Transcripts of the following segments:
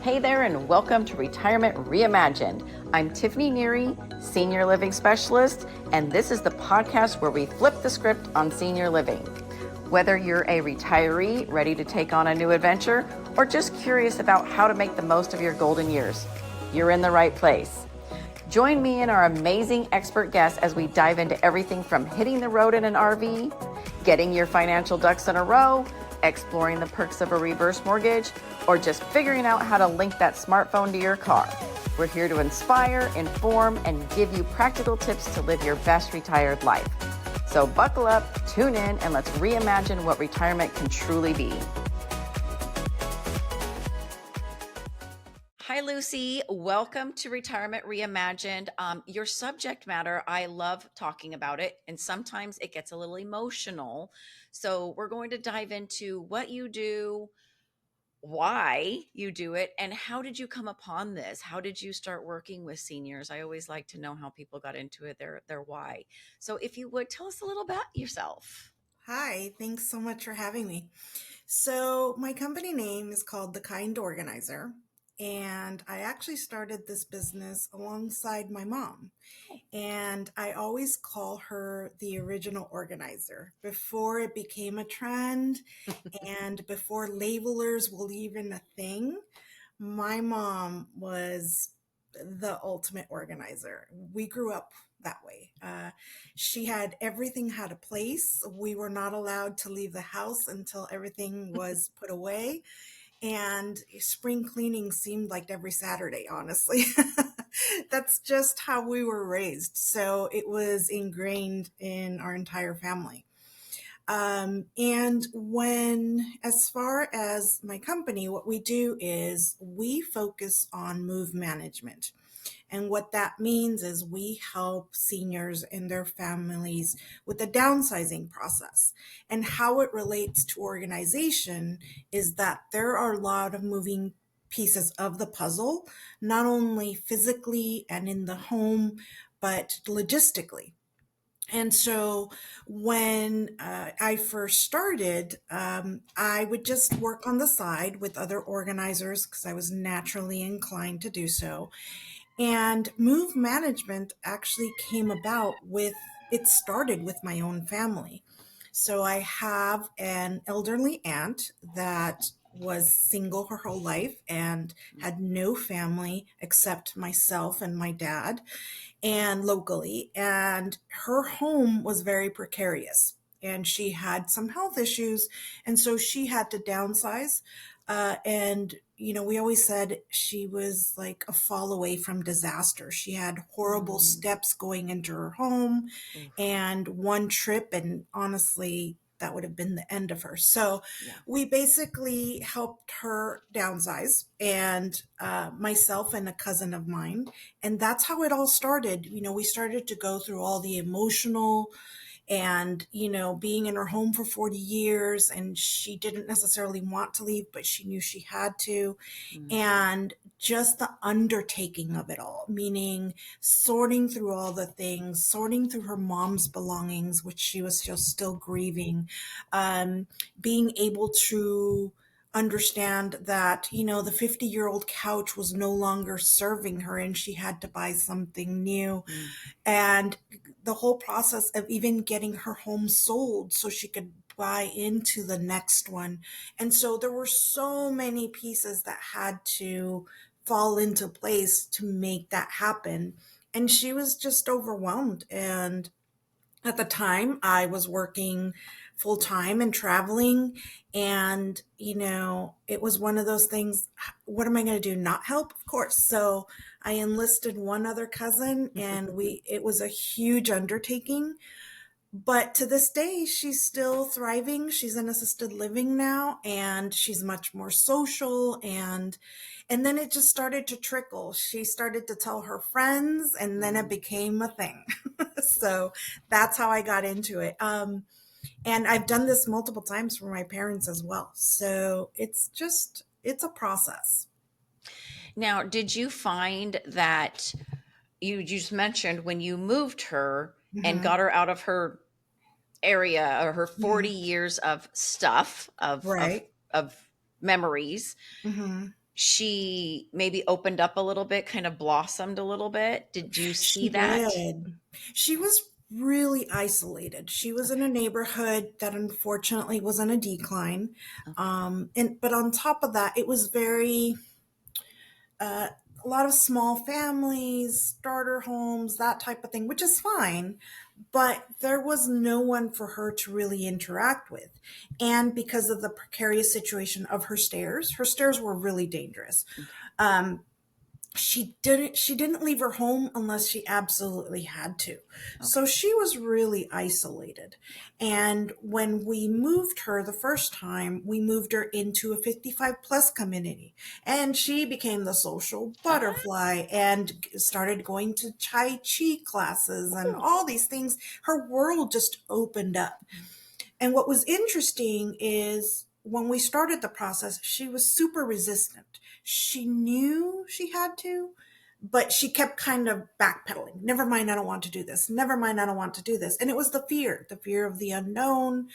Hey there, and welcome to Retirement Reimagined. I'm Tiffany Nyiri, Senior Living Specialist, and this is the podcast where we flip the script on senior living. Whether you're a retiree ready to take on a new adventure or just curious about how to make the most of your golden years, you're in the right place. Join me and our amazing expert guests as we dive into everything from hitting the road in an RV, getting your financial ducks in a row, exploring the perks of a reverse mortgage, or just figuring out how to link that smartphone to your car. We're here to inspire, inform, and give you practical tips to live your best retired life. So buckle up, tune in, and let's reimagine what retirement can truly be. Hi, Lucy. Welcome to Retirement Reimagined. Your subject matter, I love talking about it, and sometimes it gets a little emotional. So we're going to dive into what you do, why you do it, and how did you come upon this? How did you start working with seniors? I always like to know how people got into it, their why. So if you would tell us a little about yourself. Hi, thanks so much for having me. So, my company name is called The Kind Organizer, and I actually started this business alongside my mom. And I always call her the original organizer before it became a trend and before labelers were even a thing. My mom was the ultimate organizer. We grew up that way. She had everything had a place. We were not allowed to leave the house until everything was put away. And spring cleaning seemed like every Saturday, honestly. That's just how we were raised. So it was ingrained in our entire family. And as far as my company, what we do is we focus on move management. And what that means is we help seniors and their families with the downsizing process. And how it relates to organization is that there are a lot of moving pieces of the puzzle, not only physically and in the home, but logistically. And so when I first started, I would just work on the side with other organizers because I was naturally inclined to do so. And move management actually came about it started with my own family. So I have an elderly aunt that was single her whole life and had no family except myself and my dad and locally. And her home was very precarious and she had some health issues. And so she had to downsize. We always said she was like a fall away from disaster. She had horrible steps going into her home Oof. and one trip. And honestly, that would have been the end of her. So Yeah. we basically helped her downsize, and myself and a cousin of mine. And that's how it all started. We started to go through all the emotional and, being in her home for 40 years, and she didn't necessarily want to leave, but she knew she had to. Mm. And just the undertaking of it all, meaning sorting through all the things, sorting through her mom's belongings, which she was just still grieving, um, being able to understand that the 50-year-old couch was no longer serving her and she had to buy something new, Mm. and the whole process of even getting her home sold so she could buy into the next one. And so there were so many pieces that had to fall into place to make that happen, and she was just overwhelmed. And at the time, I was working full time and traveling. And, it was one of those things. What am I going to do? Not help? Of course. So I enlisted one other cousin, and it was a huge undertaking. But to this day, she's still thriving. She's in assisted living now, and she's much more social. And then it just started to trickle. She started to tell her friends, and then it became a thing. So that's how I got into it. And I've done this multiple times for my parents as well. So it's a process. Now, did you find that you just mentioned when you moved her and Hmm. got her out of her area or her Hmm. 40 years of stuff of Right. memories, Hmm. she maybe opened up a little bit, kind of blossomed a little bit. Did you see She that? did. She was really isolated. She was in a neighborhood that unfortunately was on a decline. And but on top of that, it was very a lot of small families, starter homes, that type of thing, which is fine. But there was no one for her to really interact with. And because of the precarious situation of her stairs were really dangerous. Okay. She didn't leave her home unless she absolutely had to. So Okay. she was really isolated. And when we moved her the first time, we moved her into a 55 plus community, and she became the social Ah, butterfly and started going to tai chi classes and all these things. Her world just opened up. And what was interesting is when we started the process, she was super resistant. She knew she had to, but she kept kind of backpedaling. Never mind, I don't want to do this. Never mind, I don't want to do this. And it was the fear of the unknown,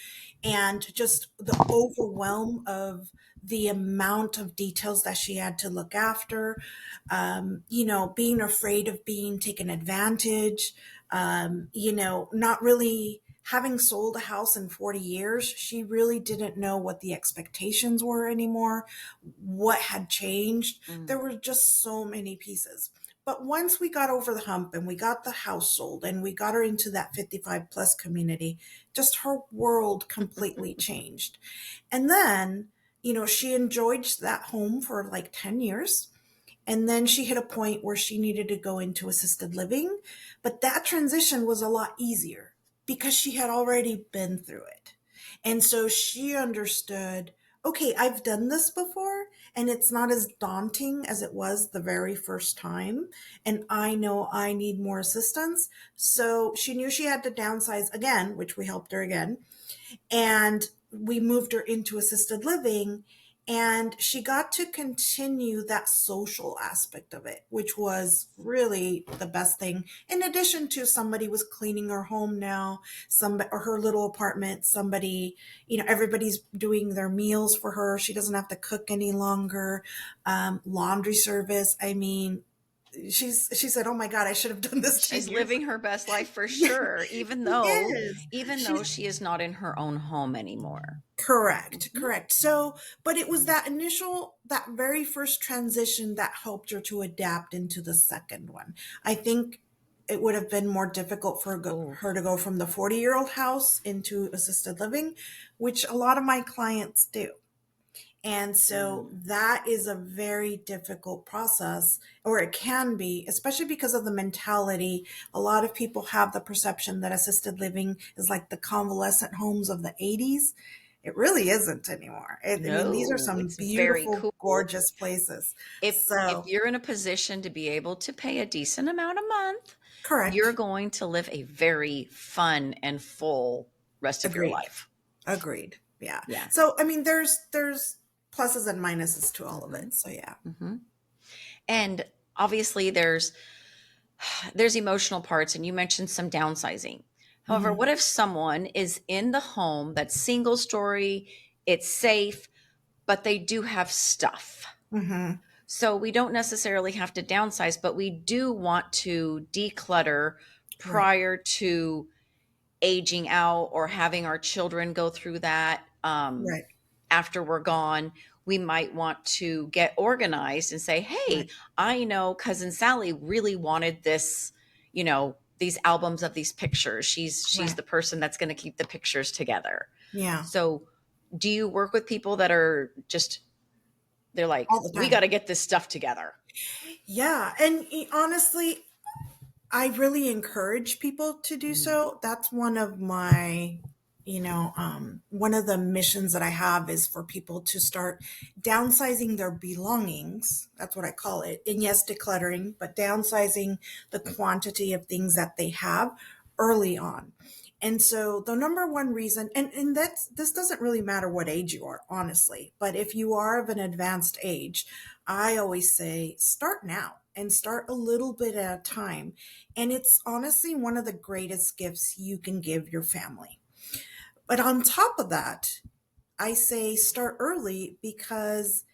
and just the overwhelm of the amount of details that she had to look after, being afraid of being taken advantage, not really having sold a house in 40 years, she really didn't know what the expectations were anymore, what had changed. mm, There were just so many pieces. But once we got over the hump and we got the house sold and we got her into that 55 plus community, just her world completely changed. And then, she enjoyed that home for like 10 years. And then she hit a point where she needed to go into assisted living. But that transition was a lot easier because she had already been through it. And so she understood, okay, I've done this before and it's not as daunting as it was the very first time. And I know I need more assistance. So she knew she had to downsize again, which we helped her again. And we moved her into assisted living, and she got to continue that social aspect of it, which was really the best thing. In addition to somebody was cleaning her home now, or her little apartment, somebody, everybody's doing their meals for her. She doesn't have to cook any longer. Laundry service. I mean, she said, "Oh my God, I should have done this 10 she's years living her ago." best life for Yeah, sure, even she though is. even though She's she is not in her own home anymore. Correct, Mhm. correct. So, but it was that very first transition that helped her to adapt into the second one. I think it would have been more difficult for Oh. her to go from the 40-year-old house into assisted living, which a lot of my clients do. And so Mm. that is a very difficult process, or it can be, especially because of the mentality. A lot of people have the perception that assisted living is like the convalescent homes of the 80s. It really isn't anymore. I mean, these are No, some it's very beautiful, cool. gorgeous places. If So, you're in a position to be able to pay a decent amount a month, you're correct. going to live a very fun and full rest of your Agreed. life. Agreed. Yeah. Yeah. So, I mean, there's pluses and minuses to all of Mhm. it. So, yeah. Mhm. And obviously there's emotional parts, and you mentioned some downsizing. However, Hmm. what if someone is in the home that's single story, it's safe, but they do have stuff? Hmm. So we don't necessarily have to downsize, but we do want to declutter Right. prior to aging out or having our children go through that. Right. After we're gone, we might want to get organized and say, Right. hey, I know cousin Sally really wanted this, these albums of these pictures. She's Right. the person that's going to keep the pictures together. Yeah. So do you work with people that are just, they're like, All the we got time. to get this stuff together? Yeah, and honestly, I really encourage people to do Mm, so. That's one of my, one of the missions that I have is for people to start downsizing their belongings. That's what I call it. And yes, decluttering, but downsizing the quantity of things that they have early on. And so the number one reason, and this doesn't really matter what age you are, honestly, but if you are of an advanced age, I always say start now and start a little bit at a time. And it's honestly one of the greatest gifts you can give your family. But on top of that, I say start early because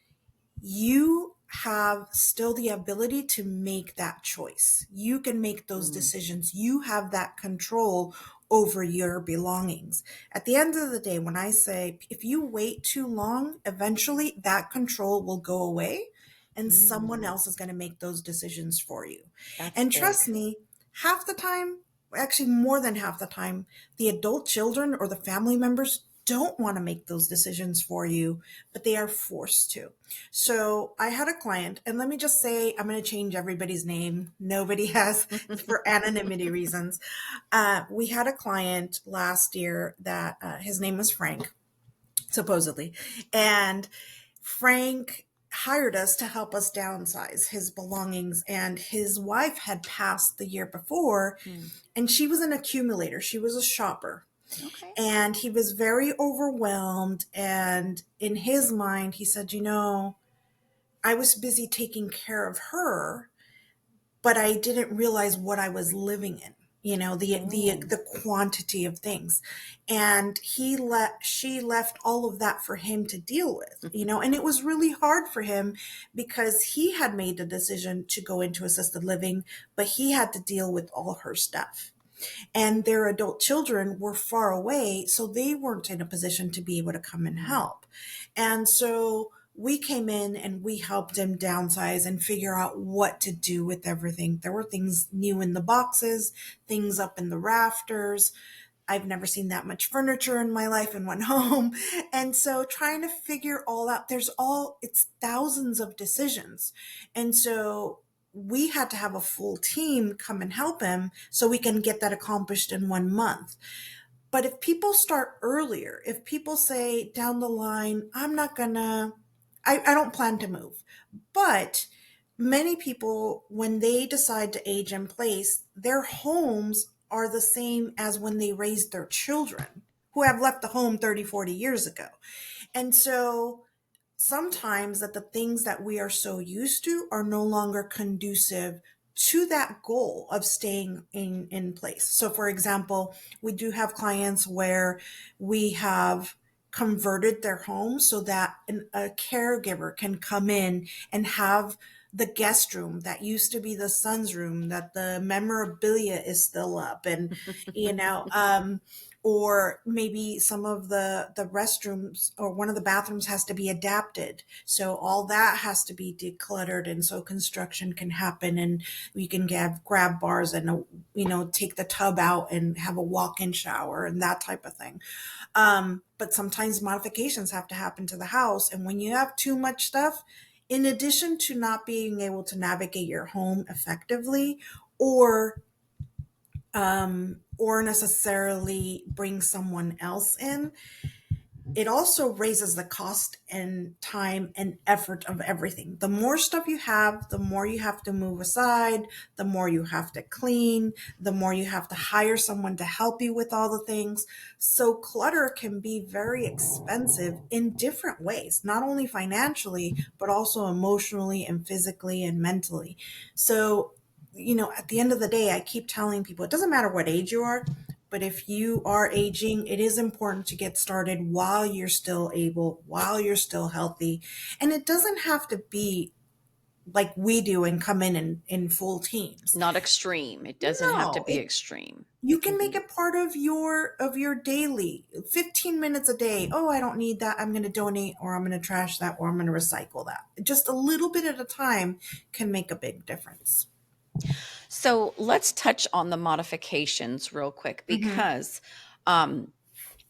you have still the ability to make that choice. You can make those decisions. You have that control over your belongings. At the end of the day, when I say if you wait too long, eventually that control will go away and someone else is going to make those decisions for you. That's And big. trust me, half the time, actually more than half the time, the adult children or the family members don't want to make those decisions for you, but they are forced to. So I had a client, and let me just say, I'm going to change everybody's name. Nobody has, for anonymity reasons. We had a client last year that his name was Frank, supposedly. And Frank hired us to help us downsize his belongings. And his wife had passed the year before, and she was an accumulator, she was a shopper. Okay. And he was very overwhelmed. And in his mind, he said, I was busy taking care of her, but I didn't realize what I was living in, the quantity of things. And she left all of that for him to deal with, and it was really hard for him because he had made the decision to go into assisted living, but he had to deal with all her stuff. And their adult children were far away, so they weren't in a position to be able to come and help. And so we came in and we helped him downsize and figure out what to do with everything. There were things new in the boxes, things up in the rafters. I've never seen that much furniture in my life in one home. And so trying to figure all out, it's thousands of decisions. And so we had to have a full team come and help him so we can get that accomplished in 1 month. But if people start earlier, if people say down the line, I don't plan to move. But many people, when they decide to age in place, their homes are the same as when they raised their children who have left the home 30, 40 years ago. And so sometimes that the things that we are so used to are no longer conducive to that goal of staying in place. So for example, we do have clients where we have converted their home so that a caregiver can come in and have the guest room that used to be the son's room, that the memorabilia is still up, and you know or maybe some of the restrooms or one of the bathrooms has to be adapted, so all that has to be decluttered, and so construction can happen and we can have grab bars and take the tub out and have a walk-in shower and that type of thing. But sometimes modifications have to happen to the house, and when you have too much stuff, in addition to not being able to navigate your home effectively or or necessarily bring someone else in, it also raises the cost and time and effort of everything. The more stuff you have, the more you have to move aside, the more you have to clean, the more you have to hire someone to help you with all the things. So clutter can be very expensive in different ways, not only financially, but also emotionally and physically and mentally. So, at the end of the day, I keep telling people it doesn't matter what age you are, but if you are aging, it is important to get started while you're still able, while you're still healthy. And it doesn't have to be like we do and come in full teams. Not extreme. It doesn't have to No, be extreme. you It can can make be. it part of your daily 15 minutes a day. Oh, I don't need that. I'm going to donate, or I'm going to trash that, or I'm going to recycle that. Just a little bit at a time can make a big difference. So let's touch on the modifications real quick Mm-hmm. because um,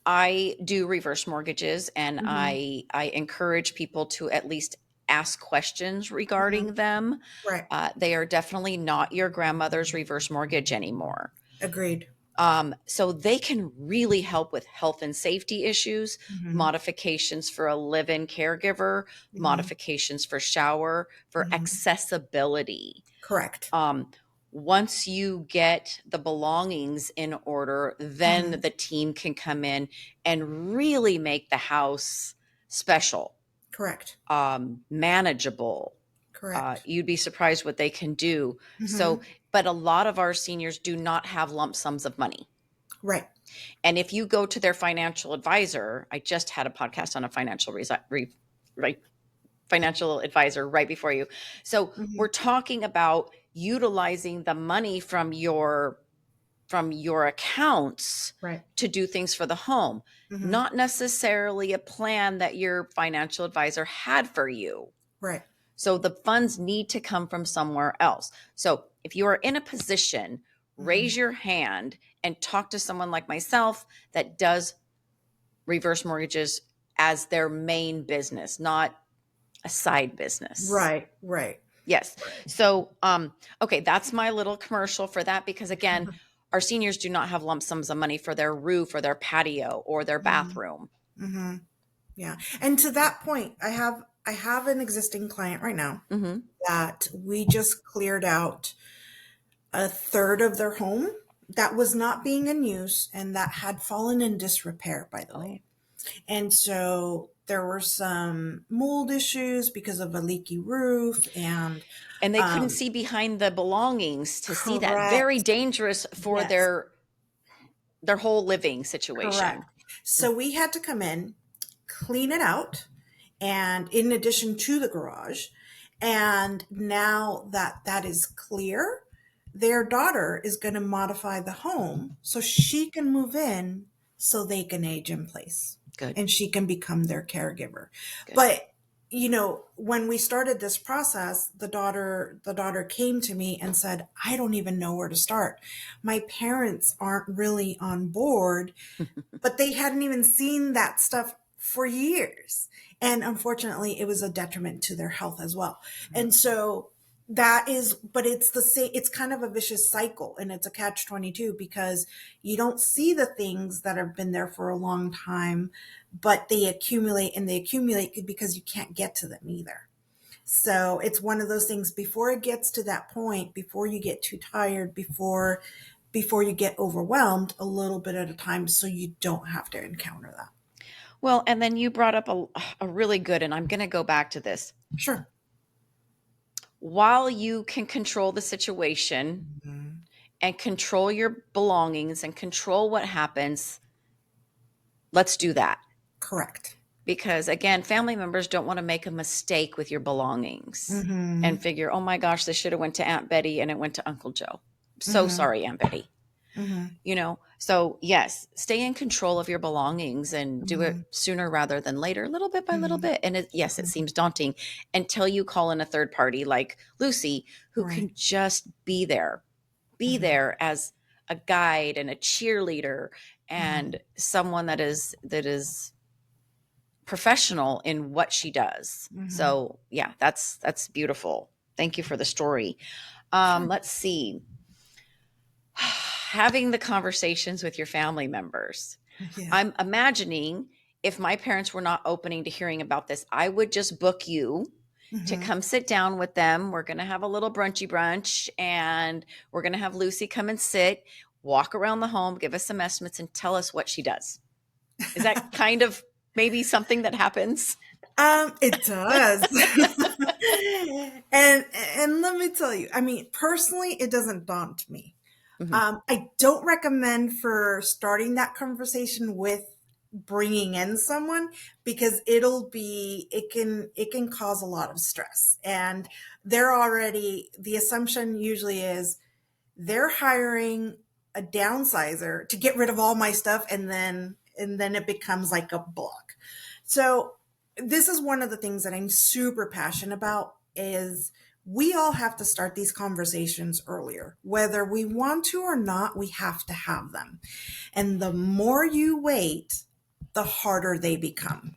I do reverse mortgages and Mm-hmm. I encourage people to at least ask questions Mm-hmm. regarding them. Right. They are definitely not your grandmother's reverse mortgage anymore. Agreed. So they can really help with health and safety issues, Mm-hmm. modifications for a live-in caregiver, Mm-hmm. modifications for shower, for Mm-hmm. accessibility. Correct. Um, Once you get the belongings in order, then Mm-hmm. the team can come in and really make the house special, Correct. manageable. Correct. You'd be surprised what they can do. So, Mm-hmm. but a lot of our seniors do not have lump sums of money. Right. And if you go to their financial advisor, I just had a podcast on a financial right, financial advisor right before you. So Mhm. we're talking about utilizing the money from your accounts Right. to do things for the home, Mhm. not necessarily a plan that your financial advisor had for you. Right. So the funds need to come from somewhere else. So if you are in a position, Mhm. raise your hand and talk to someone like myself that does reverse mortgages as their main business, not a side business. Right. Right. Yes. Right. So, okay, that's my little commercial for that because again, our seniors do not have lump sums of money for their roof or their patio or their Mhm. bathroom. Mhm. Yeah. And to that point, I have an existing client right now Mm-hmm. that we just cleared out a third of their home that was not being in use and that had fallen in disrepair, by the Oh, way. And so there were some mold issues because of a leaky roof and and they couldn't um see behind the belongings to see that. Very correct. dangerous for Yes, their whole living correct. situation. So we had to come in, clean it out, and in addition to the garage, and now that that is clear, their daughter is going to modify the home so she can move in so they can age in place Good, and she can become their caregiver. good. But when we started this process, the daughter came to me and said, I don't even know where to start. My parents aren't really on board, but they hadn't even seen that stuff for years. And unfortunately, it was a detriment to their health as well. And so but it's the same, it's kind of a vicious cycle and it's a catch 22 because you don't see the things that have been there for a long time, but they accumulate and they accumulate because you can't get to them either. So it's one of those things before it gets to that point, before you get too tired, before you get overwhelmed a little bit at a time so you don't have to encounter that. Well, and then you brought up a really good, and I'm going to go back to this. Sure. While you can control the situation Mhm. and control your belongings and control what happens, let's do that. Correct. Because again, family members don't want to make a mistake with your belongings and Mhm. figure, oh my gosh, this should have went to Aunt Betty and it went to Uncle Joe. So Mhm. sorry, Aunt Betty. Mhm. So yes, stay in control of your belongings and do it Mhm. sooner rather than later, little bit by little Mhm. bit. And yes, it Mhm. seems daunting until you call in a third party like Lucy, who Right. can just be Mhm. there as a guide and a cheerleader Mhm. and someone that is professional in what she does. Mhm. So yeah, that's beautiful. Thank you for the story. Sure. Let's see. Having the conversations with your family members. Yeah. I'm imagining if my parents were not opening to hearing about this, I would just book you to Mhm. come sit down with them. We're going to have a little brunchy brunch and we're going to have Lucy come and sit, walk around the home, give us some estimates, and tell us what she does. Is that kind of maybe something that happens? It does. And let me tell you, I mean, personally, it doesn't daunt me. Mhm. I don't recommend for starting that conversation with bringing in someone because it can cause a lot of stress. And the assumption usually is they're hiring a downsizer to get rid of all my stuff and then it becomes like a block. So this is one of the things that I'm super passionate about is we all have to start these conversations earlier. Whether we want to or not, we have to have them. And the more you wait, the harder they become.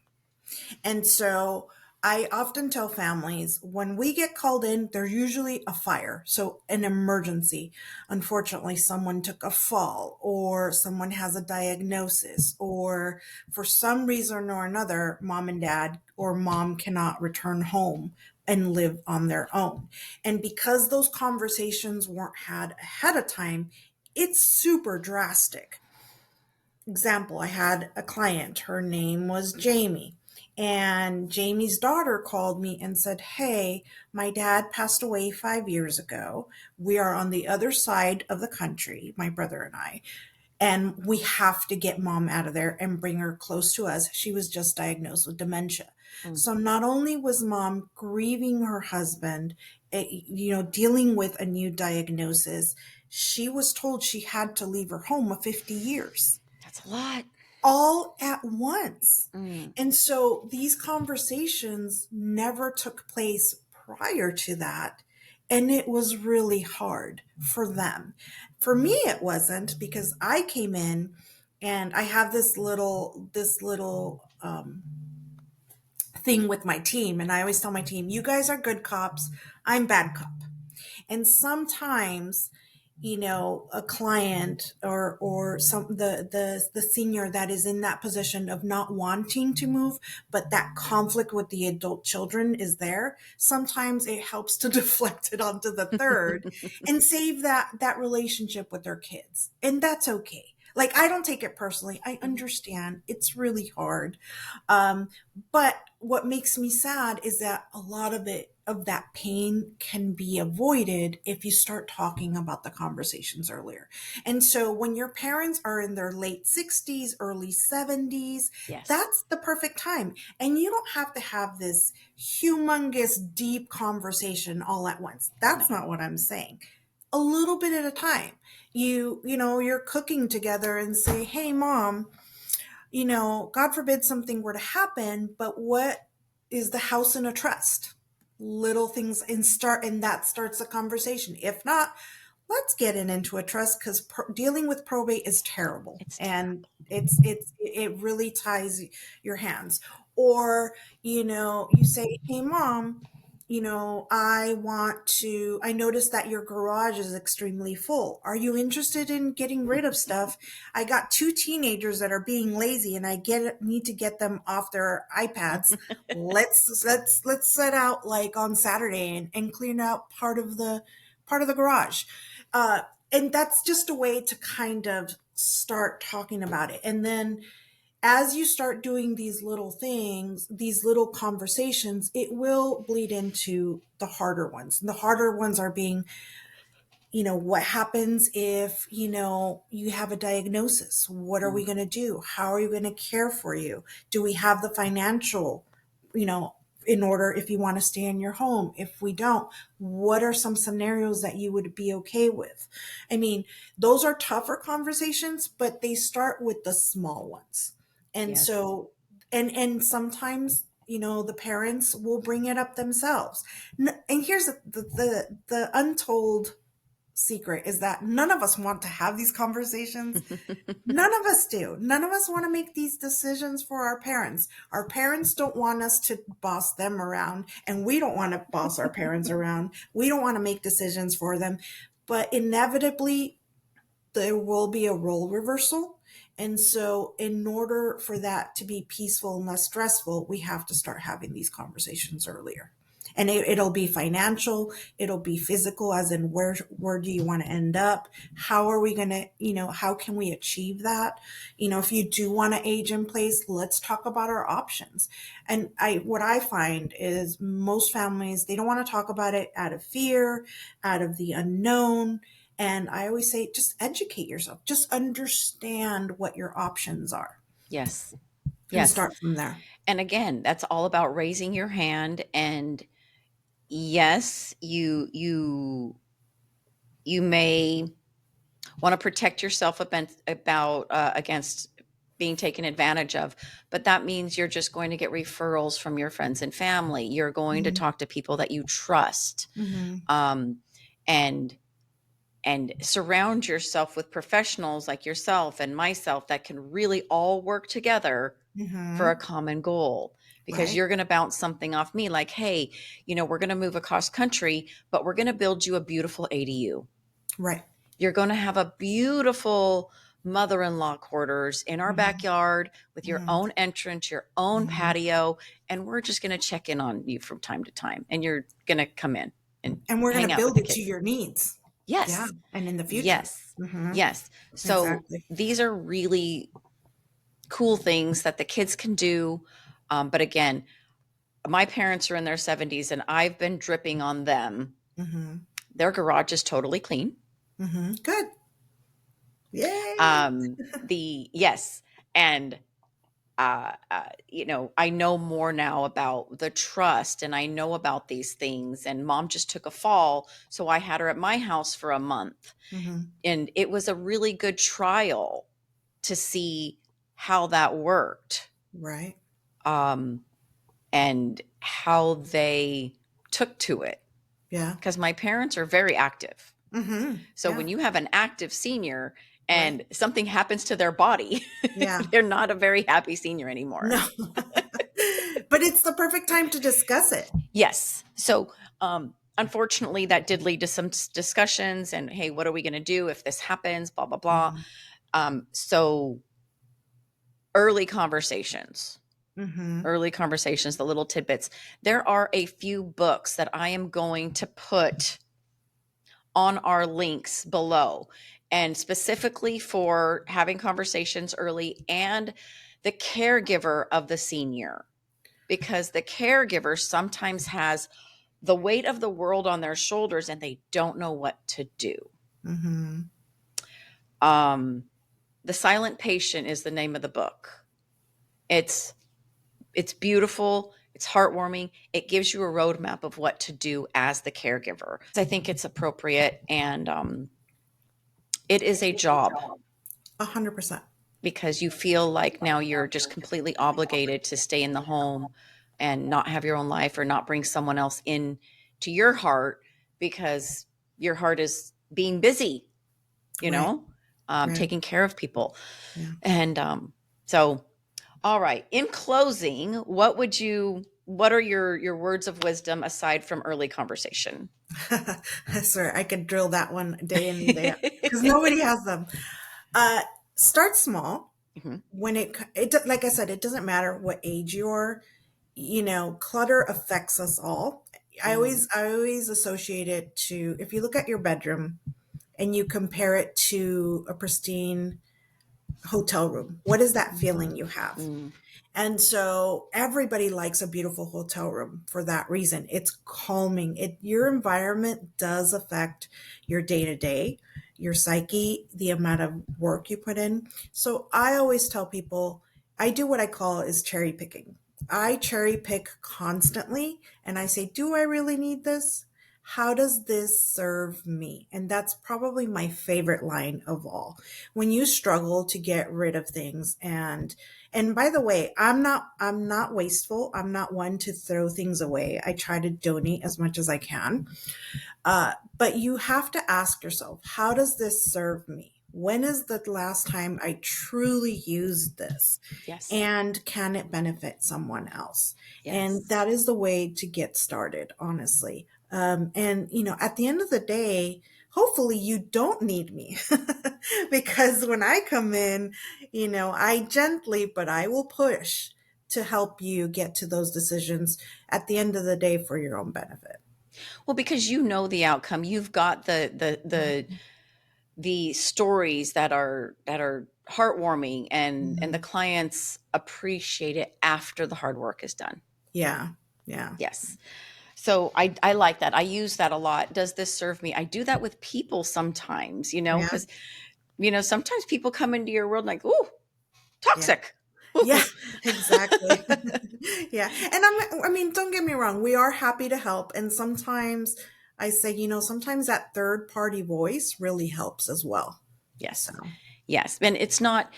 And so I often tell families when we get called in, there's usually a fire, so an emergency. Unfortunately, someone took a fall, or someone has a diagnosis, or for some reason or another, mom and dad or mom cannot return home and live on their own. And because those conversations weren't had ahead of time, it's super drastic. Example, I had a client, her name was Jamie. And Jamie's daughter called me and said, hey, my dad passed away 5 years ago. We are on the other side of the country, my brother and I, and we have to get mom out of there and bring her close to us. She was just diagnosed with dementia. Mm. So not only was mom grieving her husband, dealing with a new diagnosis, she was told she had to leave her home of 50 years That's a lot. all at once. Mm. And so these conversations never took place prior to that. And it was really hard for them. For me, it wasn't, because I came in and I have this little thing with my team. And I always tell my team, you guys are good cops. I'm bad cop. And sometimes, a client or the senior that is in that position of not wanting to move, but that conflict with the adult children is there, sometimes it helps to deflect it onto the third and save that relationship with their kids. And that's okay. Like, I don't take it personally. I understand it's really hard. um, but what makes me sad is that a lot of that pain can be avoided if you start talking about the conversations earlier. And so when your parents are in their late 60s, early 70s, Yes. that's the perfect time. And you don't have to have this humongous, deep conversation all at once. No. That's not what I'm saying. A little bit at a time. You're cooking together and say, "Hey, mom, God forbid something were to happen, but what is the house in a trust?" Little things, and that starts a conversation. If not, let's get into a trust, because dealing with probate is terrible, It's and terrible. it really ties your hands. Or, you say, "Hey, mom, I noticed that your garage is extremely full. Are you interested in getting rid of stuff? I got two teenagers that are being lazy, and need to get them off their iPads. Let's set out like on Saturday and clean out part of the garage." Uh, and that's just a way to kind of start talking about it. And then as you start doing these little things, these little conversations, it will bleed into the harder ones. And the harder ones are being, what happens if, you have a diagnosis? What are we Mm. going to do? How are you going to care for you? Do we have the financial, you know, in order if you want to stay in your home? If we don't, what are some scenarios that you would be okay with? I mean, those are tougher conversations, but they start with the small ones. And Yes. so, and sometimes, the parents will bring it up themselves. And here's the untold secret is that none of us want to have these conversations. None of us do. None of us want to make these decisions for our parents. Our parents don't want us to boss them around, and we don't want to boss our parents around. We don't want to make decisions for them. But inevitably, there will be a role reversal. And so, in order for that to be peaceful and less stressful, we have to start having these conversations earlier. And it'll be financial, it'll be physical, as in where do you want to end up? How are we going to, how can we achieve that? If you do want to age in place, let's talk about our options. And what I find is most families, they don't want to talk about it out of fear, out of the unknown. And I always say, just educate yourself. Just understand what your options are Yes. and Yes. start from there. And again, that's all about raising your hand. And yes, you may want to protect yourself against being taken advantage of, but that means you're just going to get referrals from your friends and family. You're going to Mm-hmm. talk to people that you trust, Mm-hmm. um, and surround yourself with professionals like yourself and myself that can really all work together for a Mm-hmm. common goal. Because Right. you're going to bounce something off me like, hey, we're going to move across country, but we're going to build you a beautiful ADU. Right. You're going to have a beautiful mother-in-law quarters in our Mm-hmm. backyard with your Mm-hmm. own entrance, your own Mm-hmm. patio, and we're just going to check in on you from time to time. And you're going to come in and And we're going hang to out with build the it to kids. your needs. Yeah. Yes. And in the future. Yes. Mm-hmm. Yes. So Exactly. these are really cool things that the kids can do. But again, my parents are in their 70s and I've been dripping on them. Mm-hmm. Their garage is totally clean. Mm-hmm. Good. Yay. Yes. And I know more now about the trust, and I know about these things. And mom just took a fall. So I had her at my house for a month. Mm-hmm. And it was a really good trial to see how that worked, Right. um, and how they took to it. Yeah. Because my parents are very active. Mm-hmm. So Yeah. when you have an active senior Right. and something happens to their body, Yeah. they're not a very happy senior anymore. No. But it's the perfect time to discuss it. Yes. So, unfortunately, that did lead to some discussions and, hey, what are we going to do if this happens? Blah, blah, blah. Mm-hmm. So, early conversations, Mm-hmm. the little tidbits. There are a few books that I am going to put on our links below, and specifically for having conversations early and the caregiver of the senior, because the caregiver sometimes has the weight of the world on their shoulders and they don't know what to do. Mm-hmm. Um, The Silent Patient is the name of the book. It's it's beautiful, it's heartwarming. It gives you a roadmap of what to do as the caregiver. I think it's appropriate, and it is a job 100%. because you feel like now you're just completely obligated to stay in the home and not have your own life or not bring someone else in to your heart because your heart is being busy, Right. Right. taking care of people. Yeah. And so, all right. In closing, what are your words of wisdom aside from early conversation? I swear I could drill that one day in and day out because nobody has them. Uh, Start small. Mhm. When like I said, it doesn't matter what age you're. Clutter affects us all. I Mm, always I always associate it to, if you look at your bedroom and you compare it to a pristine hotel room, what is that feeling you have? mm, And so everybody likes a beautiful hotel room for that reason. It's calming. Your environment does affect your day to day, your psyche, the amount of work you put in. So I always tell people I do what I call is cherry picking. I cherry pick constantly and I say, do I really need this? How does this serve me? And that's probably my favorite line of all. When you struggle to get rid of things, and by the way, I'm not wasteful. I'm not one to throw things away. I try to donate as much as I can. But you have to ask yourself, how does this serve me? When is the last time I truly used this? yes. And can it benefit someone else? And Yes. that is the way to get started, honestly. And, at the end of the day, hopefully you don't need me because when I come in, I gently, but I will push to help you get to those decisions at the end of the day for your own benefit. Well, because you know the outcome. You've got the stories that are heartwarming, and the Mhm. clients appreciate it after the hard work is done. Yeah. Yeah. Yes. So I like that. I use that a lot. Does this serve me? I do that with people sometimes, Yeah. because sometimes people come into your world like, ooh, Yeah. toxic. Yeah. Ooh. Exactly. Yeah. And I mean, don't get me wrong. We are happy to help. And sometimes I say, sometimes that third party voice really helps as well. So, Yes. Yes. And it's not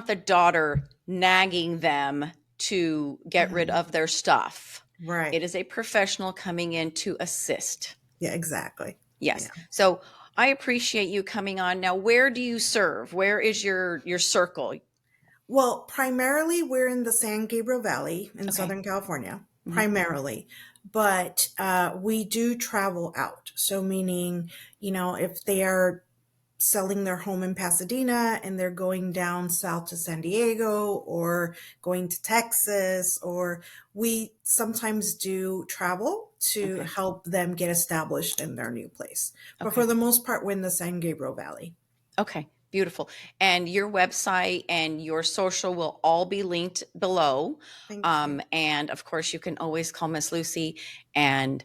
the daughter nagging them to get rid mhm. of their stuff. Right. It is a professional coming in to assist. Yeah, exactly. Yes. Yeah. So I appreciate you coming on. Now, where do you serve? Where is your circle? Well, primarily we're in the San Gabriel Valley in Okay. Southern California, Mhm. primarily, but we do travel out. So, meaning, if they are selling their home in Pasadena and they're going down south to San Diego or going to Texas, or we sometimes do travel to Okay. help them get established in their new place. But for Okay. the most part, we're in the San Gabriel Valley. Okay. Beautiful. And your website and your social will all be linked below. Thank you. And of course, you can always call Miss Lucy and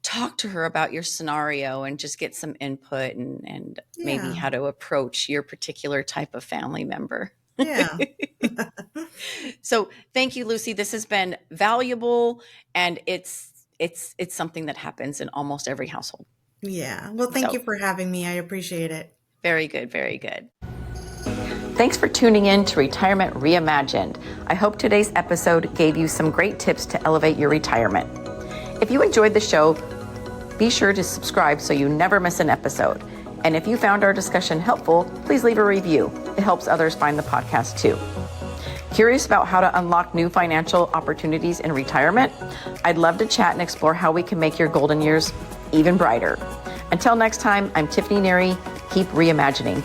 talk to her about your scenario and just get some input, and maybe Yeah. how to approach your particular type of family member. Yeah. So thank you, Lucy. This has been valuable, and it's something that happens in almost every household. Yeah. Well, thank you So for having me. I appreciate it. very good, very good. Thanks for tuning in to Retirement Reimagined. I hope today's episode gave you some great tips to elevate your retirement. If you enjoyed the show, be sure to subscribe so you never miss an episode. And if you found our discussion helpful, please leave a review. It helps others find the podcast too. Curious about how to unlock new financial opportunities in retirement? I'd love to chat and explore how we can make your golden years even brighter. Until next time, I'm Tiffany Nyiri. Keep reimagining.